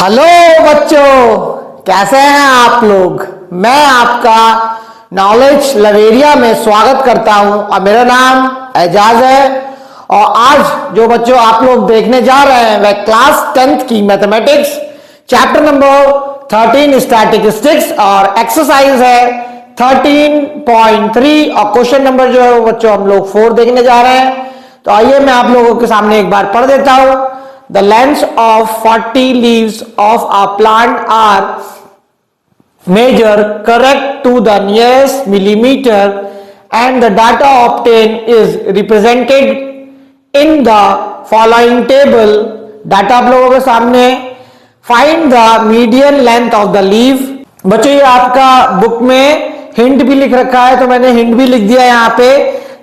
Hello बच्चों, कैसे हैं आप लोग। मैं आपका नॉलेज लवेरिया में स्वागत करता हूं और मेरा नाम एजाज है। और आज जो बच्चों आप लोग देखने जा रहे हैं वह क्लास 10th की मैथमेटिक्स चैप्टर नंबर 13 स्टैटिस्टिक्स और एक्सरसाइज है 13.3 और क्वेश्चन नंबर जो है वो बच्चों हम लोग 4 देखने जा रहे हैं। तो आइए मैं आप लोगों के सामने एक बार पढ़ देता हूं। The lengths of 40 leaves of a plant are measured correct to the nearest millimeter and the data obtained is represented in the following table. Data आप लोगों के सामने। Find the median length of the leaf. बच्चों ये आपका book में hint भी लिख रखा है तो मैंने हिंट भी लिख दिया यहाँ पे।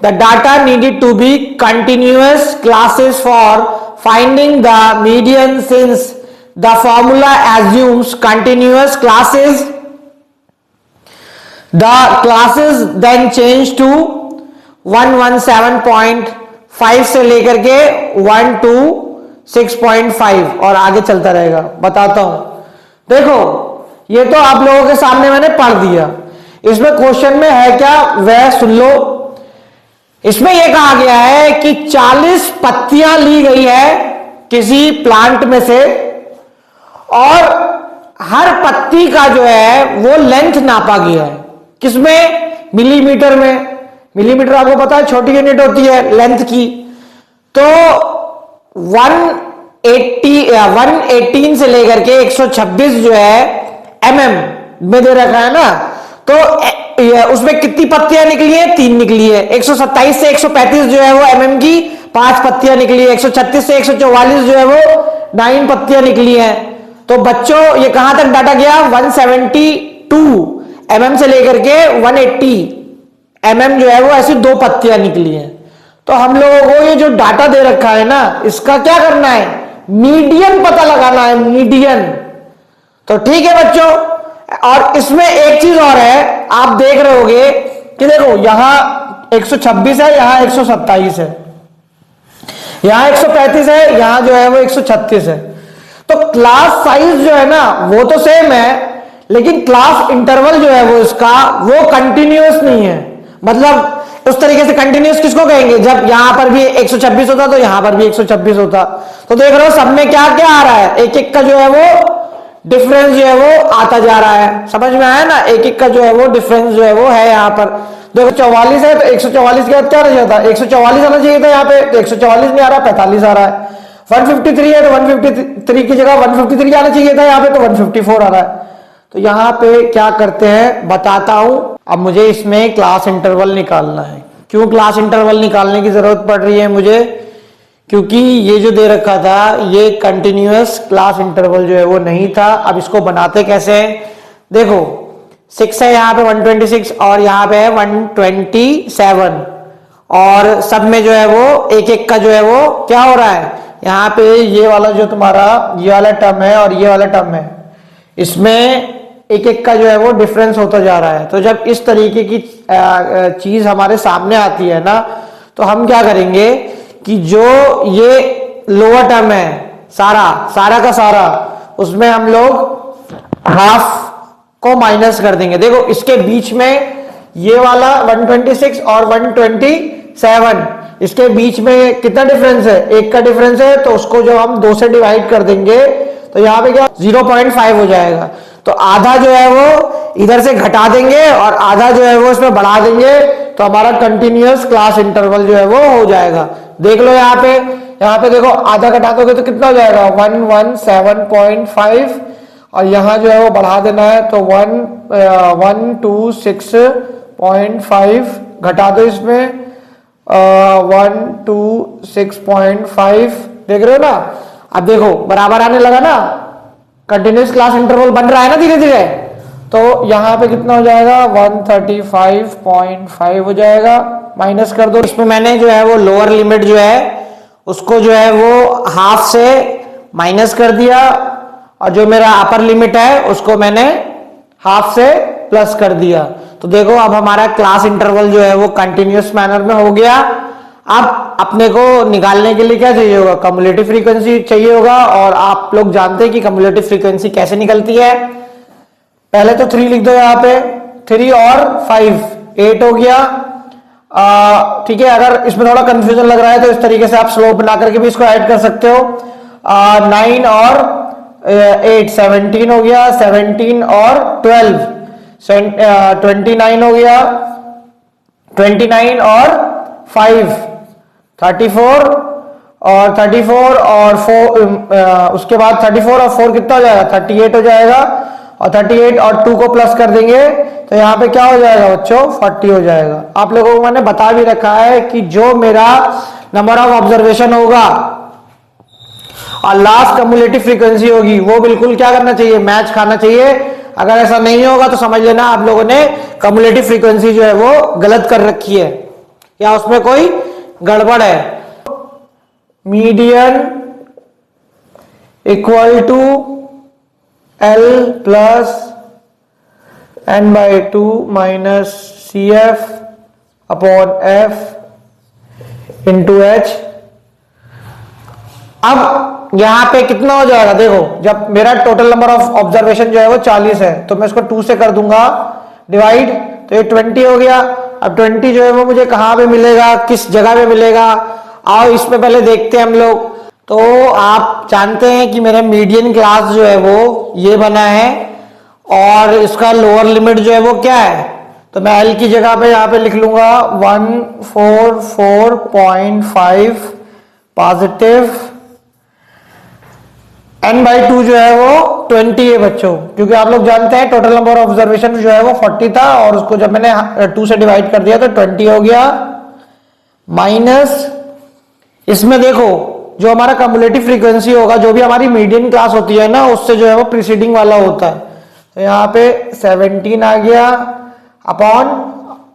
The data needed to be continuous classes for finding the median since the formula assumes continuous classes. The classes then change to 117.5 से लेकर के 1 to 6.5 और आगे चलता रहेगा। बताता हूं, देखो ये तो आप लोगों के सामने मैंने पढ़ दिया। इसमें क्वेश्चन में है क्या वह सुन लो। इसमें यह कहा गया है कि 40 पत्तियां ली गई है किसी प्लांट में से और हर पत्ती का जो है वो लेंथ नापा गया है। किसमें? मिलीमीटर में। मिलीमीटर आपको पता है छोटी यूनिट होती है लेंथ की। तो 118 से लेकर के 126 जो है mm में दे रखा है ना, तो उसमें कितनी पत्तियां निकली है? 3 निकली है। 127 से 135 जो है वो mm की 5 पत्तियां निकली है। 136 से 144 जो है वो 9 पत्तियां निकली हैं। तो बच्चों ये कहां तक डाटा गया? 172 mm से लेकर के 180 mm जो है वो ऐसी 2 पत्तियां निकली हैं। तो हम लोगों को ये जो डाटा दे रखा है ना, इसका क्या करना है? मीडियन पता लगाना है, मीडियन। तो ठीक है बच्चों, और इसमें एक चीज और है, आप देख रहे होगे कि देखो यहां 126 है, यहां 127 है, यहां 135 है, यहां जो है वो 136 है। तो क्लास साइज जो है ना वो तो सेम है, लेकिन क्लास इंटरवल जो है वो इसका वो कंटिन्यूअस नहीं है। मतलब उस तरीके से कंटिन्यूअस किसको कहेंगे? जब यहां पर भी 126 होता तो यहां पर भी 126 होता। तो देख रहे हो सब में क्या क्या आ रहा है, एक एक का जो है वो डिफरेंस जो है वो आता जा रहा है। समझ में आया ना? एक एक का जो है वो डिफरेंस जो है वो है। यहाँ पर देखो 44 है तो 144 के बाद क्या रह जाता? 144 आना चाहिए था यहाँ पे, तो 144 नहीं आ रहा, 45 आ रहा है। 153 है तो 153 की जगह 153 आना चाहिए था यहाँ पे, तो 154 आ रहा है। तो यहाँ पे क्या करते हैं बताता हूं। अब मुझे इसमें क्लास इंटरवल निकालना है। क्यों क्लास इंटरवल निकालने की जरूरत पड़ रही है मुझे? क्योंकि ये जो दे रखा था ये कंटिन्यूअस क्लास इंटरवल जो है वो नहीं था। अब इसको बनाते कैसे हैं? देखो 6 है यहाँ पे 126 और यहाँ पे है 127 और सब में जो है वो एक एक का जो है वो क्या हो रहा है? यहाँ पे ये वाला जो तुम्हारा ये वाला टर्म है और ये वाला टर्म है, इसमें एक एक का जो है वो डिफरेंस होता जा रहा है। तो जब इस तरीके की चीज हमारे सामने आती है ना, तो हम क्या करेंगे कि जो ये लोअर टर्म है सारा का सारा, उसमें हम लोग हाफ को माइनस कर देंगे। देखो इसके बीच में ये वाला 126 और 127, इसके बीच में कितना डिफरेंस है? 1 का डिफरेंस है। तो उसको जो हम 2 से डिवाइड कर देंगे तो यहाँ पे क्या 0.5 हो जाएगा। तो आधा जो है वो इधर से घटा देंगे और आधा जो है वो इसमें बढ़ा देंगे, तो हमारा कंटिन्यूअस क्लास इंटरवल जो है वो हो जाएगा। देख लो यहाँ पे देखो आधा घटा दोगे तो कितना हो जाएगा? 117.5 और यहाँ जो है वो बढ़ा देना है तो 126.5 घटा दो इसमें 126.5। देख रहे हो ना? अब देखो बराबर आने लगा ना, कंटिन्यूअस क्लास इंटरवल बन रहा है ना धीरे धीरे। तो यहाँ पे कितना हो जाएगा? 135.5 हो जाएगा। माइनस कर दो। इसमें मैंने जो है वो लोअर लिमिट जो है उसको जो है वो हाफ से माइनस कर दिया और जो मेरा अपर लिमिट है उसको मैंने हाफ से प्लस कर दिया। तो देखो अब हमारा क्लास इंटरवल जो है वो कंटिन्यूअस मैनर में हो गया। अब अपने को निकालने के लिए क्या चाहिए होगा, कम्युलेटिव फ्रीक्वेंसी चाहिए होगा। और आप लोग जानते हैं कि कम्युलेटिव फ्रीक्वेंसी कैसे निकलती है। पहले तो 3 लिख दो यहाँ पे, 3 और 5 8 हो गया। ठीक है, अगर इसमें थोड़ा कंफ्यूजन लग रहा है तो इस तरीके से आप स्लोप बना करके भी इसको ऐड कर सकते हो। 9 और 8 17 हो गया, 17 और 12 29 हो गया, 29 और 5 34 और 34 और 4 उसके बाद 34 और 4 कितना हो जाएगा, 38 हो जाएगा। और 38 और 2 को प्लस कर देंगे तो यहाँ पे क्या हो जाएगा बच्चों, 40 हो जाएगा। आप लोगों को मैंने बता भी रखा है कि जो मेरा नंबर ऑफ ऑब्जर्वेशन होगा और लास्ट कम्युलेटिव फ्रीक्वेंसी होगी वो बिल्कुल क्या करना चाहिए, मैच खाना चाहिए। अगर ऐसा नहीं होगा तो समझ लेना आप लोगों ने कम्युलेटिव फ्रीक्वेंसी जो है वो गलत कर रखी है या उसमें कोई गड़बड़ है। Median equal to L plus n/2 minus CF upon F into H। अब यहां पे कितना हो जाएगा, देखो जब मेरा टोटल नंबर ऑफ ऑब्जर्वेशन जो है वो 40 है तो मैं इसको 2 से कर दूंगा डिवाइड, तो ये 20 हो गया। अब 20 जो है वो मुझे कहां पे मिलेगा, किस जगह पे मिलेगा, आओ इसमें पहले देखते हैं हम लोग। तो आप जानते हैं कि मेरा मीडियन क्लास जो है वो ये बना है और इसका लोअर लिमिट जो है वो क्या है, तो मैं L की जगह पे यहां पे लिख लूंगा 144.5 पॉजिटिव, n/2 जो है वो 20 है बच्चों, क्योंकि आप लोग जानते हैं टोटल नंबर ऑफ ऑब्जर्वेशन जो है वो 40 था और उसको जब मैंने 2 से डिवाइड कर दिया तो 20 हो गया। माइनस इसमें देखो जो हमारा कम्युलेटिव फ्रीक्वेंसी होगा, जो भी हमारी मीडियन क्लास होती है ना उससे जो है वो प्रीसीडिंग वाला होता है, तो यहाँ पे 17 आ गया अपॉन,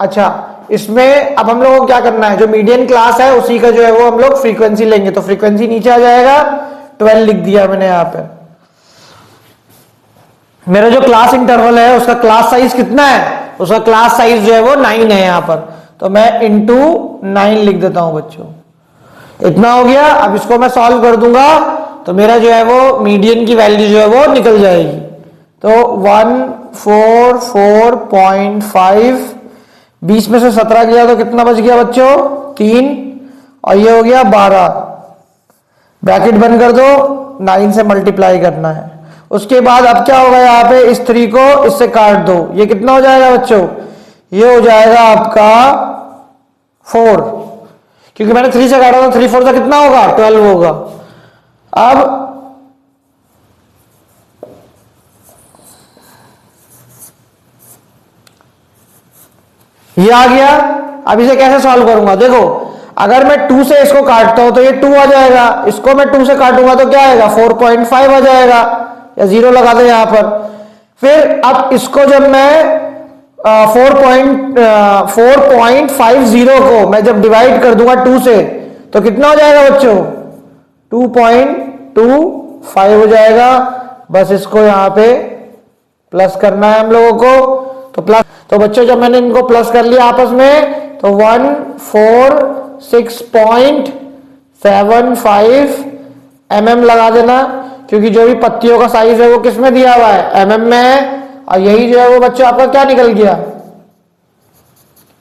अच्छा इसमें अब हम लोगों को क्या करना है, जो मीडियन क्लास है उसी का जो है वो हम लोग फ्रीक्वेंसी लेंगे, तो फ्रीक्वेंसी नीचे आ जाएगा 12 लिख दिया मैंने यहाँ पे। मेरा जो क्लास इंटरवल है उसका क्लास साइज कितना है, उसका क्लास साइज जो है वो 9 है यहाँ पर, तो मैं इंटू 9 लिख देता हूं बच्चों। इतना हो गया। अब इसको मैं सॉल्व कर दूंगा तो मेरा जो है वो मीडियन की वैल्यू जो है वो निकल जाएगी। तो 144.5 20 में से 17 गया तो कितना बच गया बच्चों, 3, और ये हो गया 12। ब्रैकेट बंद कर दो, 9 से मल्टीप्लाई करना है। उसके बाद अब क्या होगा, यहाँ पे इस 3 को इससे काट दो, ये कितना हो जाएगा बच्चों, ये हो जाएगा आपका 4, क्योंकि मैंने 3 से काटा तो 3 4 का कितना होगा, 12 होगा। अब ये आ गया। अब इसे कैसे सॉल्व करूंगा, देखो अगर मैं 2 से इसको काटता हूं तो ये 2 आ जाएगा, इसको मैं 2 से काटूंगा तो क्या आएगा 4.5 आ जाएगा, या 0 लगा दे यहां पर। फिर अब इसको जब मैं 4.50 को मैं जब डिवाइड कर दूंगा 2 से तो कितना हो जाएगा बच्चों, 2.25 हो जाएगा। बस इसको यहां पे प्लस करना है हम लोगों को, तो प्लस, तो बच्चों जब मैंने इनको प्लस कर लिया आपस में तो 146.75 mm लगा देना, क्योंकि जो भी पत्तियों का साइज है वो किस में दिया हुआ है, mm में है। और यही जो है वो बच्चों आपका क्या निकल गया,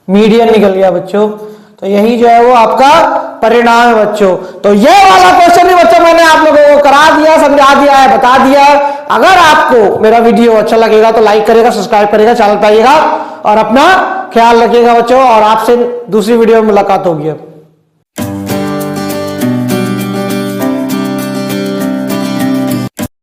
मीडियन निकल गया बच्चों। तो यही जो है वो आपका परिणाम है बच्चों। तो ये वाला क्वेश्चन भी बच्चों मैंने आप लोगों को करा दिया, समझा दिया है, बता दिया। अगर आपको मेरा वीडियो अच्छा लगेगा तो लाइक करेगा, सब्सक्राइब करेगा, चैनल पर आइएगा और अपना ख्याल रखिएगा बच्चों। और आपसे दूसरी वीडियो में मुलाकात होगी।